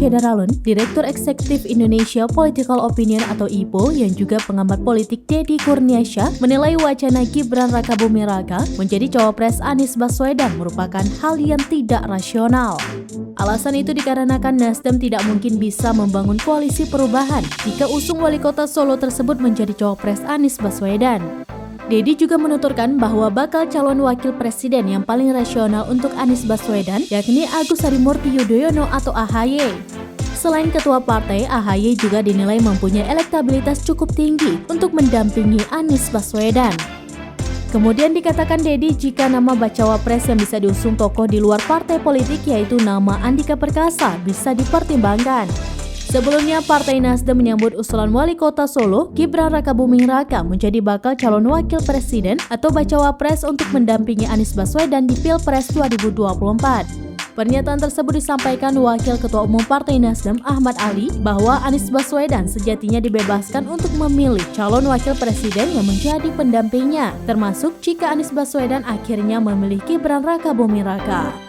Syederalun, Direktur Eksekutif Indonesia Political Opinion atau IPO yang juga pengamat politik Deddy Kurniasyah menilai wacana Gibran Rakabuming Raka menjadi cawapres Anies Baswedan merupakan hal yang tidak rasional. Alasan itu dikarenakan Nasdem tidak mungkin bisa membangun koalisi perubahan jika usung wali kota Solo tersebut menjadi cawapres Anies Baswedan. Deddy juga menuturkan bahwa bakal calon wakil presiden yang paling rasional untuk Anies Baswedan yakni Agus Harimurti Yudhoyono atau AHY. Selain ketua partai, AHY juga dinilai mempunyai elektabilitas cukup tinggi untuk mendampingi Anies Baswedan. Kemudian dikatakan Deddy jika nama bacawa pres yang bisa diusung tokoh di luar partai politik yaitu nama Andika Perkasa bisa dipertimbangkan. Sebelumnya, Partai Nasdem menyambut usulan Wali Kota Solo, Gibran Rakabuming Raka menjadi bakal calon wakil presiden atau bacawa pres untuk mendampingi Anies Baswedan di Pilpres 2024. Pernyataan tersebut disampaikan Wakil Ketua Umum Partai Nasdem Ahmad Ali bahwa Anies Baswedan sejatinya dibebaskan untuk memilih calon wakil presiden yang menjadi pendampingnya, termasuk jika Anies Baswedan akhirnya memilih Gibran Rakabuming Raka.